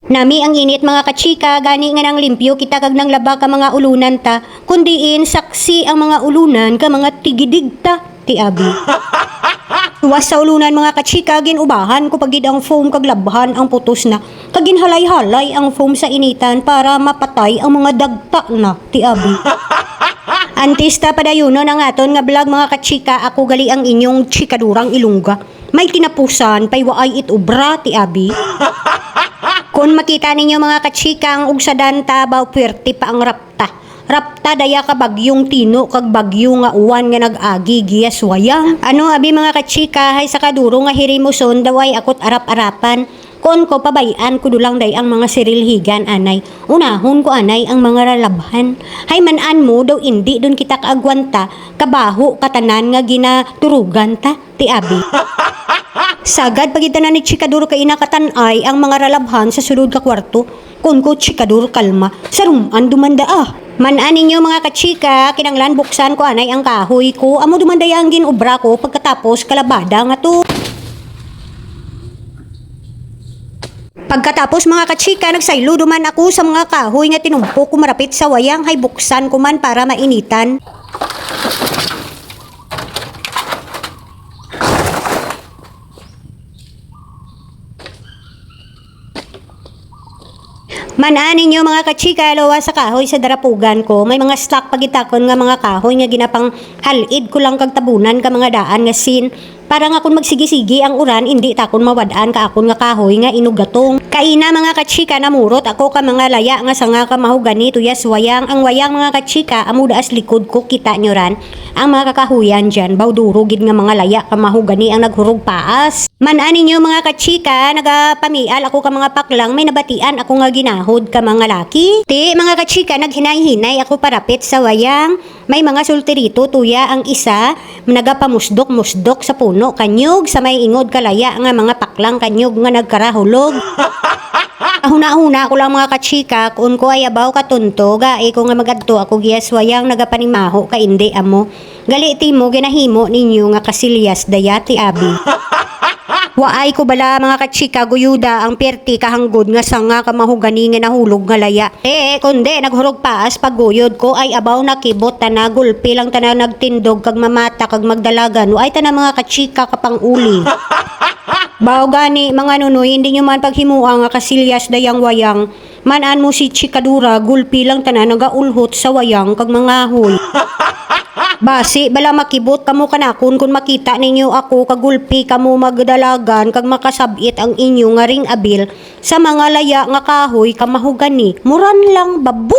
Nami ang init mga kachika, gani nga nang limpyo kita kag nang laba ka mga ulunan ta, kundiin saksi ang mga ulunan ka mga tigidigta ti abi. Tuwas sa ulunan mga kachika, ginubahan ko pagid ang foam kag labhan ang putos na, kag ginhalay-halay ang foam sa initan para mapatay ang mga dagta na ti abi. Antista padayunon ang aton nga vlog mga kachika, ako gali ang inyong chikadurang ilungga. May kinapusan pay waay it ubra ti abi. Kung makita ninyo mga kachika, ang ugsadan tabaw puwerte pa ang rapta. Rapta daya ka bagyong tino kag bagyo nga uwan nga nag-agi giyas wayang. Ano abi mga kachika, hay sa kaduro nga hirimuson daway akot arap-arapan. Kon ko pabayan ko dulang day ang mga sirilhigan anay. Unahon ko anay ang mga ralabhan. Hay manan mo daw indi dun kita kaagwanta, kabaho katanan nga ginaturugan ta ti abi. Sagad pagitanan ni chikaduro kay inakatanay ang mga ralabhan sa sulod ka kwarto. Kun ko chikaduro kalma, saruman dumanda ah. Manan ninyo mga kachika, kinanglan buksan ko anay ang kahoy ko, amo dumanda ang ginubra ko pagkatapos kalabada nga to. Pagkatapos mga kachika, nagsaylo duman ako sa mga kahoy nga tinumpo ko marapit sa wayang, hay buksan ko man para mainitan. Manan ninyo mga kachika, lawa sa kahoy sa darapugan ko, may mga stock pagitakon nga mga kahoy nga ginapang halid ko lang kag tabunan ka mga daan nga sin. Para nga kung magsigi-sigi ang uran, hindi takon mawadaan ka akon nga kahoy nga inugatong. Kaina mga kachika, namurot ako ka mga laya nga sanga ka mahugani tuyas wayang. Ang wayang mga kachika, amo daas likod ko kita nyo ran. Ang mga kakahuyan dyan, bawdurugid nga mga laya ka mahugani ang naghurog paas. Manan ninyo mga kachika, nagapamial ako ka mga paklang, may nabatian ako nga ginahod ka mga laki. Ti mga kachika, naghinay-hinay ako parapit sa wayang. May mga sultirito tuya ang isa, nagapamusdok-musdok sa puno kanyog sa may ingod kalaya nga mga paklang kanyog nga nagkarahulog. Huna-huna ko lang mga kachika, kung ko ay abaw katunto, gae ko nga magadto ako giyas wayang nagapanimaho ka indi amo. Galiti mo ginahimo ninyo nga kasilyas dayati abi. Waay ko bala mga kachika, guyuda ang perti kahanggod nga sanga kamahugani nga nahulog nga laya. Kundi naghurog paas pagguyod ko ay abaw nakibot tana gulpi lang tana nagtindog kag mamata kag magdalagan. Waay tana mga kachika kapang uli. Bao gani mga nunoy, hindi nyo man paghimuang nga kasilyas dayang wayang. Manan mo si chikadura, gulpi lang tana nagaulhot sa wayang kag mga huy. Basi bala makibot kamo kanakon kung makita ninyo ako kagulpi kamo magdalagan kag makasabit ang inyo nga ring abil sa mga laya nga kahoy kamahugani. Muran lang babu.